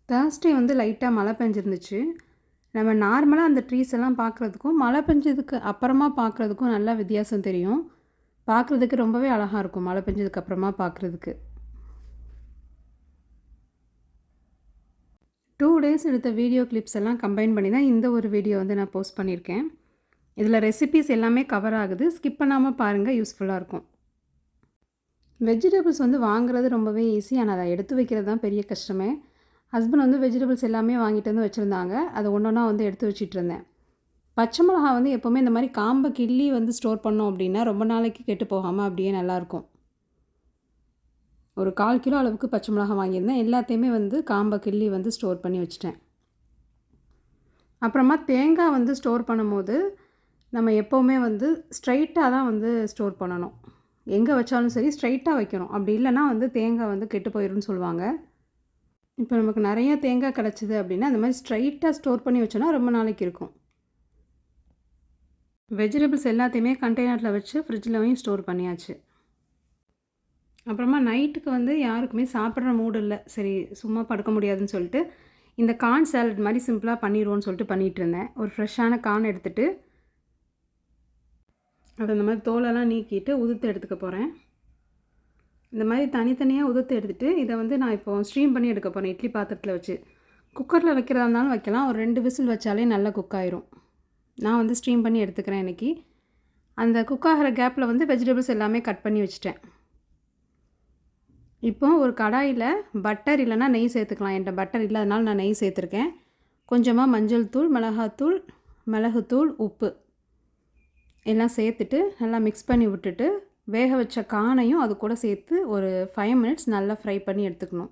Thursday வந்து லைட்டாக மழை பெஞ்சிருந்துச்சு. நம்ம நார்மலாக அந்த ட்ரீஸ் எல்லாம் பார்க்குறதுக்கும், மழை பெஞ்சதுக்கு அப்புறமா பார்க்குறதுக்கும் நல்லா வித்தியாசம் தெரியும். பார்க்குறதுக்கு ரொம்பவே அழகாக இருக்கும் மழை பெஞ்சதுக்கு அப்புறமா பார்க்குறதுக்கு. 2 டேஸ் எடுத்த வீடியோ கிளிப்ஸ் எல்லாம் கம்பைன் பண்ணி தான் இந்த ஒரு வீடியோ வந்து நான் போஸ்ட் பண்ணியிருக்கேன். இதில் ரெசிபீஸ் எல்லாமே கவர் ஆகுது. ஸ்கிப் பண்ணாமல் பாருங்கள், யூஸ்ஃபுல்லாக இருக்கும். வெஜிடபிள்ஸ் வந்து வாங்குறது ரொம்பவே ஈஸி. ஆனால் அதை எடுத்து வைக்கிறது தான் பெரிய கஷ்டமே. ஹஸ்பண்ட் வந்து வெஜிடபிள்ஸ் எல்லாமே வாங்கிட்டு வந்து வச்சுருந்தாங்க. அதை ஒன்றா வந்து எடுத்து வச்சிட்ருந்தேன். பச்சை மிளகா வந்து எப்போவுமே இந்த மாதிரி காம்பை கிள்ளி வந்து ஸ்டோர் பண்ணோம் அப்படின்னா ரொம்ப நாளைக்கு கெட்டு போகாமல் அப்படியே நல்லாயிருக்கும். ஒரு 1/4 கிலோ அளவுக்கு பச்சை மிளகா வாங்கியிருந்தேன். எல்லாத்தையுமே வந்து காம்பை கிள்ளி வந்து ஸ்டோர் பண்ணி வச்சுட்டேன். அப்புறமா தேங்காய் வந்து ஸ்டோர் பண்ணும்போது நம்ம எப்போவுமே வந்து ஸ்ட்ரைட்டாக தான் வந்து ஸ்டோர் பண்ணணும். எங்கே வச்சாலும் சரி ஸ்ட்ரைட்டாக வைக்கணும். அப்படி இல்லைனா வந்து தேங்காய் வந்து கெட்டு போயிடும்னு சொல்லுவாங்க. இப்போ நமக்கு நிறைய தேங்காய் கிடச்சிது அப்படின்னா அந்த மாதிரி ஸ்ட்ரைட்டாக ஸ்டோர் பண்ணி வச்சோன்னா ரொம்ப நாளைக்கு இருக்கும். வெஜிடபிள்ஸ் எல்லாத்தையுமே கண்டெய்னரில் வச்சு ஃப்ரிட்ஜிலையும் ஸ்டோர் பண்ணியாச்சு. அப்புறமா நைட்டுக்கு வந்து யாருக்குமே சாப்பிட்ற மூடு இல்லை. சரி சும்மா படுக்க முடியாதுன்னு சொல்லிட்டு இந்த கார்ன் சாலட் மாதிரி சிம்பிளாக பண்ணிடுவோன்னு சொல்லிட்டு பண்ணிகிட்டு இருந்தேன். ஒரு ஃப்ரெஷ்ஷான கார்ன் எடுத்துகிட்டு அதை இந்த மாதிரி தோலெல்லாம் நீக்கிட்டு உதுத்து எடுத்துக்க போகிறேன். இந்த மாதிரி தனித்தனியாக உதுத்து எடுத்துகிட்டு இதை வந்து நான் இப்போது ஸ்ட்ரீம் பண்ணி எடுக்க போகிறேன். இட்லி பாத்திரத்தில் வச்சு. குக்கரில் வைக்கிறதா இருந்தாலும் வைக்கலாம். ஒரு 2 விசில் வச்சாலே நல்லா குக் ஆயிரும். நான் வந்து ஸ்ட்ரீம் பண்ணி எடுத்துக்கிறேன் இன்றைக்கி. அந்த குக் ஆகிற கேப்பில் வந்து வெஜிடபிள்ஸ் எல்லாமே கட் பண்ணி வச்சுட்டேன். இப்போ ஒரு கடாயில் பட்டர் இல்லைனா நெய் சேர்த்துக்கலாம். என்கிட்ட பட்டர் இல்லை, அதனால் நான் நெய் சேர்த்துருக்கேன். கொஞ்சமாக மஞ்சள் தூள், மிளகாத்தூள், மிளகுத்தூள், உப்பு எல்லாம் சேர்த்துட்டு நல்லா மிக்ஸ் பண்ணி விட்டுட்டு வேக வச்ச கானையும் அது கூட சேர்த்து ஒரு 5 மினிட்ஸ் நல்லா ஃப்ரை பண்ணி எடுத்துக்கணும்.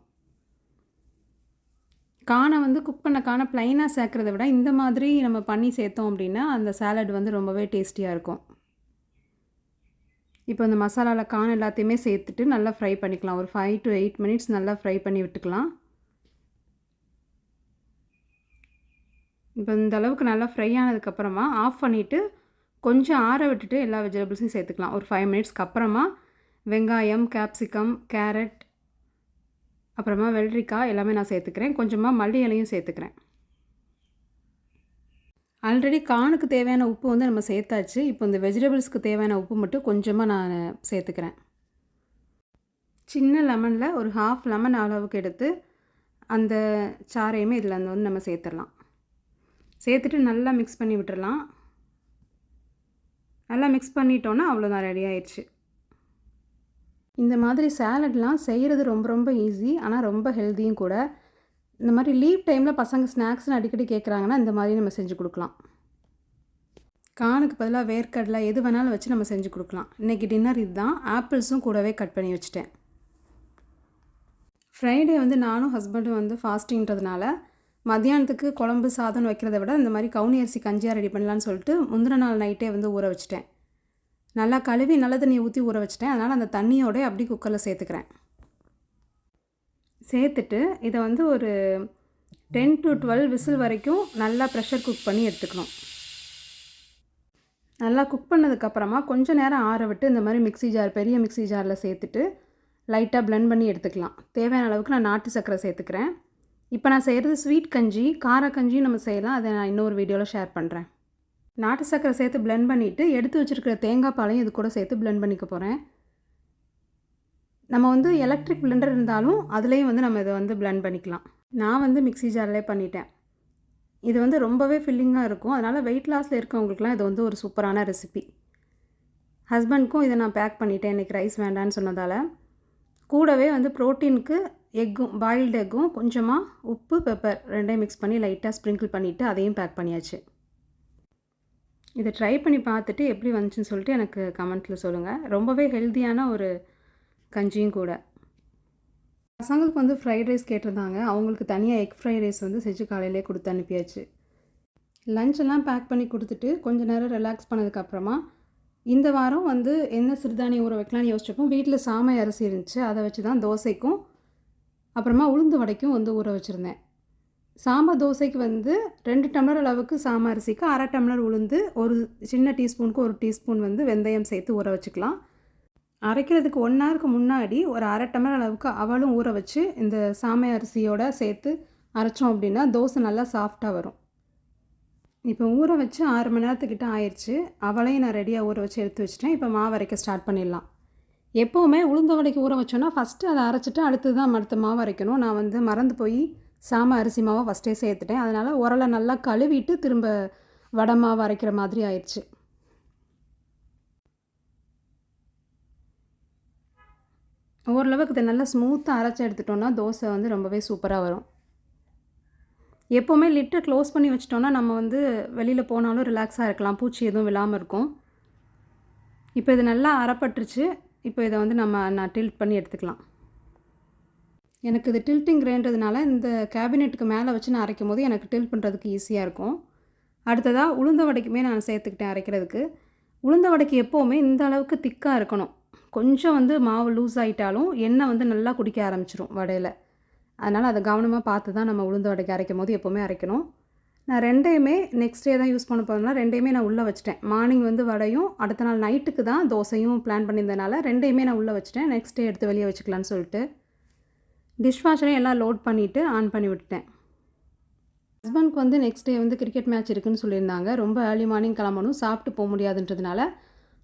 கானை வந்து குக் பண்ண கானை ப்ளைனாக சேர்க்குறத விட இந்த மாதிரி நம்ம பண்ணி சேர்த்தோம் அப்படின்னா அந்த சாலட் வந்து ரொம்பவே டேஸ்டியாக இருக்கும். இப்போ இந்த மசாலாவில் கான் எல்லாத்தையுமே சேர்த்துட்டு நல்லா ஃப்ரை பண்ணிக்கலாம். ஒரு 5 to 8 மினிட்ஸ் நல்லா ஃப்ரை பண்ணி விட்டுக்கலாம். இப்போ இந்த அளவுக்கு நல்லா ஃப்ரை ஆனதுக்கப்புறமா ஆஃப் பண்ணிவிட்டு கொஞ்சம் ஆற விட்டுட்டு எல்லா வெஜிடபிள்ஸையும் சேர்த்துக்கலாம். ஒரு 5 மினிட்ஸ்க்கு அப்புறமா வெங்காயம், கேப்சிகம், கேரட், அப்புறமா வெள்ளரிக்காய் எல்லாமே நான் சேர்த்துக்கிறேன். கொஞ்சமாக மல்லி இலையும் சேர்த்துக்கிறேன். ஆல்ரெடி கானுக்கு தேவையான உப்பு வந்து நம்ம சேர்த்தாச்சு. இப்போ இந்த வெஜிடபிள்ஸ்க்கு தேவையான உப்பு மட்டும் கொஞ்சமாக நான் சேர்த்துக்கிறேன். சின்ன லெமனில் ஒரு 1/2 லெமன் அளவுக்கு எடுத்து அந்த சாறையுமே இதில் வந்து நம்ம சேர்த்துடலாம். சேர்த்துட்டு நல்லா மிக்ஸ் பண்ணி விட்டுடலாம். நல்லா மிக்ஸ் பண்ணிட்டோன்னா அவ்வளோதான், ரெடி ஆயிடுச்சு. இந்த மாதிரி சாலட்லாம் செய்கிறது ரொம்ப ரொம்ப ஈஸி. ஆனால் ரொம்ப ஹெல்த்தியும் கூட. இந்த மாதிரி லீவ் டைமில் பசங்க ஸ்நாக்ஸ்னு அடிக்கடி கேட்குறாங்கன்னா இந்த மாதிரி நம்ம செஞ்சு கொடுக்கலாம். கானுக்கு பதிலாக வேர்க்கடலை எது வேணாலும் வச்சு நம்ம செஞ்சு கொடுக்கலாம். இன்றைக்கி டின்னர் இதுதான். ஆப்பிள்ஸும் கூடவே கட் பண்ணி வச்சுட்டேன். ஃப்ரைடே வந்து நானும் ஹஸ்பண்டும் வந்து ஃபாஸ்டிங்கிறதுனால மத்தியானத்துக்கு குழம்பு சாதம் வைக்கிறத விட இந்த மாதிரி கவுனி அரிசி கஞ்சியாக ரெடி பண்ணலான்னு சொல்லிட்டு முந்தின நாள் நைட்டே வந்து ஊற வச்சுட்டேன். நல்லா கழுவி நல்ல தண்ணியை ஊற்றி ஊற வச்சுட்டேன். அதனால் அந்த தண்ணியோட அப்படி குக்கரில் சேர்த்துக்கிறேன். சேர்த்துட்டு இதை வந்து ஒரு 10 to 12 விசில் வரைக்கும் நல்லா ப்ரெஷர் குக் பண்ணி எடுத்துக்கணும். நல்லா குக் பண்ணதுக்கப்புறமா கொஞ்சம் நேரம் ஆற விட்டு இந்த மாதிரி மிக்ஸி ஜார், பெரிய மிக்ஸி ஜாரில் சேர்த்துட்டு லைட்டாக பிளெண்ட் பண்ணி எடுத்துக்கலாம். தேவையான அளவுக்கு நான் நாட்டு சர்க்கரை சேர்த்துக்கிறேன். இப்போ நான் செய்கிறது ஸ்வீட் கஞ்சி, கார கஞ்சியும் நம்ம செய்யலாம். அதை நான் இன்னொரு வீடியோவில் ஷேர் பண்ணுறேன். நாட்டு சர்க்கரை சேர்த்து பிளெண்ட் பண்ணிவிட்டு எடுத்து வச்சுருக்கிற தேங்காய் பாலையும் இது கூட சேர்த்து பிளெண்ட் பண்ணிக்க போகிறேன். நம்ம வந்து எலக்ட்ரிக் பிளெண்டர் இருந்தாலும் அதுலேயும் வந்து நம்ம இதை வந்து பிளெண்ட் பண்ணிக்கலாம். நான் வந்து மிக்ஸி ஜார்லேயே பண்ணிட்டேன். இது வந்து ரொம்பவே ஃபில்லிங்காக இருக்கும். அதனால் வெயிட் லாஸில் இருக்கவங்களுக்குலாம் இது வந்து ஒரு சூப்பரான ரெசிபி. ஹஸ்பண்ட்க்கும் இதை நான் பேக் பண்ணிட்டேன். இன்றைக்கி ரைஸ் வேண்டான்னு சொன்னதால். கூடவே வந்து ப்ரோட்டீனுக்கு எக்கும், பாயில்டு எக்கும், கொஞ்சமாக உப்பு, பெப்பர் ரெண்டையும் மிக்ஸ் பண்ணி லைட்டாக ஸ்ப்ரிங்கிள் பண்ணிவிட்டு அதையும் பேக் பண்ணியாச்சு. இதை ட்ரை பண்ணி பார்த்துட்டு எப்படி வந்துச்சுன்னு சொல்லிட்டு எனக்கு கமெண்ட்டில் சொல்லுங்கள். ரொம்பவே ஹெல்த்தியான ஒரு கஞ்சியும் கூட. பசங்களுக்கு வந்து ஃப்ரைட் ரைஸ் கேட்டிருந்தாங்க. அவங்களுக்கு தனியாக எக் ஃப்ரைட் ரைஸ் வந்து செஞ்சு காலையிலே கொடுத்து அனுப்பியாச்சு. லஞ்செல்லாம் பேக் பண்ணி கொடுத்துட்டு கொஞ்சம் நேரம் ரிலாக்ஸ் பண்ணதுக்கப்புறமா இந்த வாரம் வந்து என்ன சிறுதானியம் ஊற வைக்கலான்னு யோசிச்சப்போ வீட்டில் சாமை அரிசி இருந்துச்சு. அதை வச்சு தான் தோசைக்கும் அப்புறமா உளுந்து வடைக்கும் வந்து ஊற வச்சுருந்தேன். சாம்பார் தோசைக்கு வந்து 2 டம்ளர் அளவுக்கு சாமை அரிசிக்கு 1/2 டம்ளர் உளுந்து, ஒரு சின்ன டீஸ்பூனுக்கு 1 டீஸ்பூன் வந்து வெந்தயம் சேர்த்து ஊற வச்சுக்கலாம். அரைக்கிறதுக்கு 1 ஹவருக்கு முன்னாடி ஒரு 1/2 டம்ளர் அளவுக்கு அவலும் ஊற வச்சு இந்த சாமை அரிசியோடு சேர்த்து அரைச்சோம் அப்படின்னா தோசை நல்லா சாஃப்டாக வரும். இப்போ ஊற வச்சு 6 மணி நேரத்துக்கிட்ட ஆயிடுச்சு. அவளையும் நான் ரெடியாக ஊற வச்சு எடுத்து வச்சுட்டேன். இப்போ மாவு அரைக்க ஸ்டார்ட் பண்ணிடலாம். எப்போவுமே உளுந்த வடைக்கு ஊற வச்சோன்னா ஃபஸ்ட்டு அதை அரைச்சிட்டு அடுத்து தான் அடுத்த மாவு அரைக்கணும். நான் வந்து மறந்து போய் சாம அரிசி மாவை ஃபஸ்ட்டே சேர்த்துட்டேன். அதனால் உரலை நல்லா கழுவிட்டு திரும்ப வடை மாவு அரைக்கிற மாதிரி ஆயிடுச்சு. ஓரளவுக்கு இதை நல்லா ஸ்மூத்தாக அரைச்சி எடுத்துட்டோன்னா தோசை வந்து ரொம்பவே சூப்பராக வரும். எப்போவுமே லிட்டை க்ளோஸ் பண்ணி வச்சிட்டோன்னா நம்ம வந்து வெளியில் போனாலும் ரிலாக்ஸாக இருக்கலாம். பூச்சி எதுவும் விழாமல் இருக்கும். இப்போ இது நல்லா அரைப்பட்டுருச்சு. இப்போ இதை வந்து நான் டில்ட் பண்ணி எடுத்துக்கலாம். எனக்கு இது டில்ட்டிங் கிரைண்டதுனால இந்த கேபினெட்டுக்கு மேலே வச்சு நான் அரைக்கும் போது எனக்கு டில்ட் பண்ணுறதுக்கு ஈஸியாக இருக்கும். அடுத்ததாக உளுந்த வடைக்குமே நான் சேர்த்துக்கிட்டேன் அரைக்கிறதுக்கு. உளுந்த வடைக்கு எப்போவுமே இந்த அளவுக்கு திக்காக இருக்கணும். கொஞ்சம் வந்து மாவு லூஸ் ஆகிட்டாலும் எண்ணெய் வந்து நல்லா குடிக்க ஆரம்பிச்சிடும் வடையில். அதனால் அதை கவனமாக பார்த்து தான் நம்ம உளுந்த வடைக்கு அரைக்கும் போது எப்போவுமே அரைக்கணும். நான் ரெண்டையுமே நெக்ஸ்ட் டே தான் யூஸ் பண்ண போகிறதுனால ரெண்டையுமே நான் உள்ளே வச்சிட்டேன். மார்னிங் வந்து வடையும் அடுத்த நாள் நைட்டுக்கு தான் தோசையும் பிளான் பண்ணியிருந்தனால ரெண்டையுமே நான் உள்ளே வச்சிட்டேன். நெக்ஸ்ட் டே எடுத்து வெளியே வச்சுக்கலான்னு சொல்லிட்டு டிஷ்வாஷரையும் எல்லாம் லோட் பண்ணிவிட்டு ஆன் பண்ணி விட்டுட்டேன். ஹஸ்பண்ட்க்கு வந்து நெக்ஸ்ட் டே வந்து கிரிக்கெட் மேட்ச் இருக்குதுன்னு சொல்லியிருந்தாங்க. ரொம்ப ஏர்லி மார்னிங் கிளம்பணும், சாப்பிட்டு போக முடியாதுன்றதுனால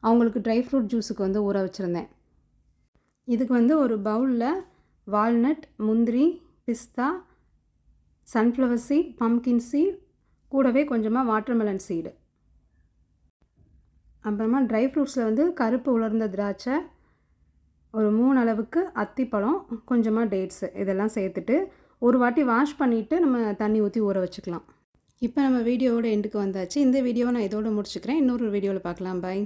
அவங்களுக்கு ட்ரை ஃப்ரூட் ஜூஸுக்கு வந்து ஊற வச்சுருந்தேன். இதுக்கு வந்து ஒரு பவுலில் வால்நட், முந்திரி, பிஸ்தா, சன்ஃப்ளவர் சீட், பம்கின் சீட், கூடவே கொஞ்சமாக வாட்டர்மெலன் சீடு, அப்புறமா ட்ரை ஃப்ரூட்ஸில் வந்து கருப்பு உலர்ந்த திராட்சை, ஒரு 3 அளவுக்கு அத்திப்பழம், கொஞ்சமாக டேட்ஸு இதெல்லாம் சேர்த்துட்டு ஒரு வாட்டி வாஷ் பண்ணிவிட்டு நம்ம தண்ணி ஊற்றி ஊற வச்சுக்கலாம். இப்போ நம்ம வீடியோவோட எண்டுக்கு வந்தாச்சு. இந்த வீடியோவை நான் இதோடு முடிச்சுக்கிறேன். இன்னொரு வீடியோவில் பார்க்கலாம். பை.